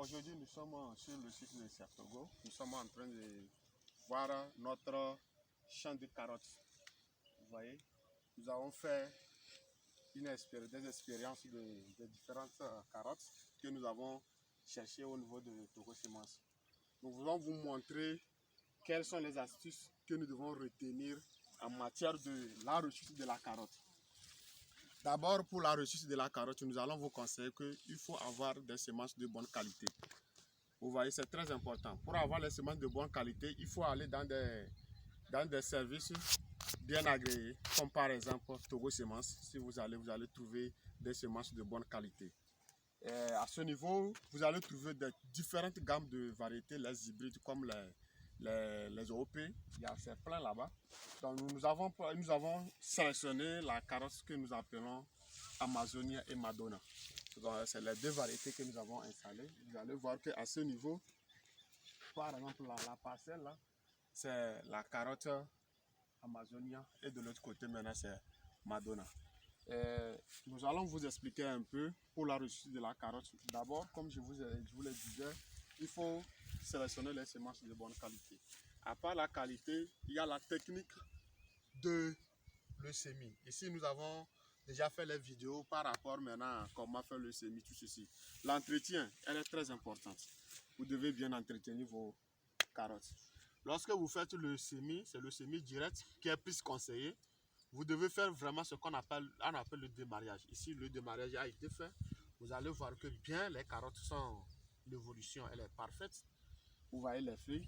Aujourd'hui, nous sommes sur le site de Sertogo. Nous sommes en train de voir notre champ de carottes. Vous voyez, nous avons fait des expériences de différentes carottes que nous avons cherchées au niveau de Togo Semences. Nous voulons vous montrer quelles sont les astuces que nous devons retenir en matière de la recherche de la carotte. D'abord, pour la recherche de la carotte, nous allons vous conseiller qu'il faut avoir des semences de bonne qualité. Vous voyez, c'est très important. Pour avoir les semences de bonne qualité, il faut aller dans des services bien agréés, comme par exemple Togo Semences. Si vous allez trouver des semences de bonne qualité. Et à ce niveau, vous allez trouver des différentes gammes de variétés, les hybrides comme les OP. Il y a c'est plein là-bas. Donc nous avons sélectionné la carotte que nous appelons Amazonia et Madonna. C'est les deux variétés que nous avons installées. Vous allez voir qu'à ce niveau, par exemple la parcelle là, c'est la carotte Amazonia et de l'autre côté maintenant c'est Madonna. Nous allons vous expliquer un peu pour la recherche de la carotte. D'abord, comme je vous le disais, il faut sélectionner les semences de bonne qualité. À part la qualité, il y a la technique de le semis. Ici, nous avons déjà fait les vidéos par rapport maintenant à comment faire le semis, tout ceci. L'entretien, elle est très importante. Vous devez bien entretenir vos carottes. Lorsque vous faites le semis, c'est le semis direct qui est plus conseillé. Vous devez faire vraiment ce qu'on appelle le démarrage. Ici, le démarrage a été fait. Vous allez voir que bien les carottes sont, l'évolution elle est parfaite. Vous voyez les feuilles.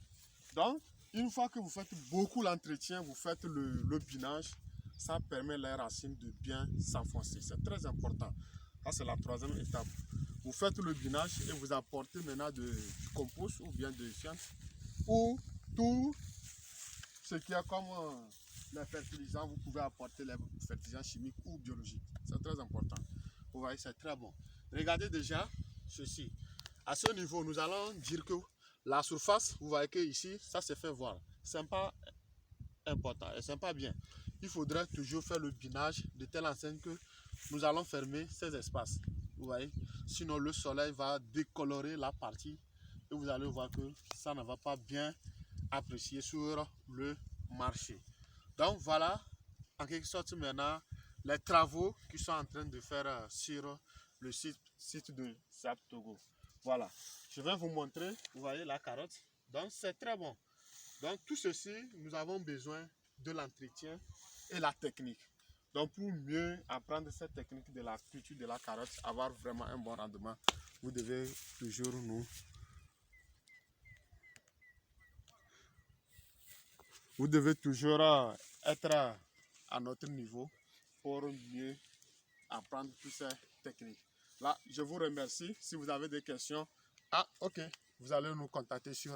Donc, une fois que vous faites beaucoup l'entretien, vous faites le binage, ça permet les racines de bien s'enfoncer. C'est très important. Ça, c'est la troisième étape. Vous faites le binage et vous apportez maintenant du compost ou bien de fiente ou tout ce qui est comme les fertilisants. Vous pouvez apporter les fertilisants chimiques ou biologiques. C'est très important. Vous voyez, c'est très bon. Regardez déjà ceci. À ce niveau, nous allons dire que la surface, vous voyez que ici, ça se fait voir. C'est pas important et c'est pas bien. Il faudrait toujours faire le binage de telle enseigne que nous allons fermer ces espaces. Vous voyez, sinon le soleil va décolorer la partie et vous allez voir que ça ne va pas bien apprécier sur le marché. Donc voilà, en quelque sorte maintenant, les travaux qui sont en train de faire sur le site de Sertogo. Voilà, je vais vous montrer, vous voyez la carotte, donc c'est très bon. Donc tout ceci, nous avons besoin de l'entretien et la technique. Donc pour mieux apprendre cette technique de la culture de la carotte, avoir vraiment un bon rendement, vous devez toujours être à notre niveau pour mieux apprendre toutes ces techniques. Là, je vous remercie. Si vous avez des questions, ok, vous allez nous contacter sur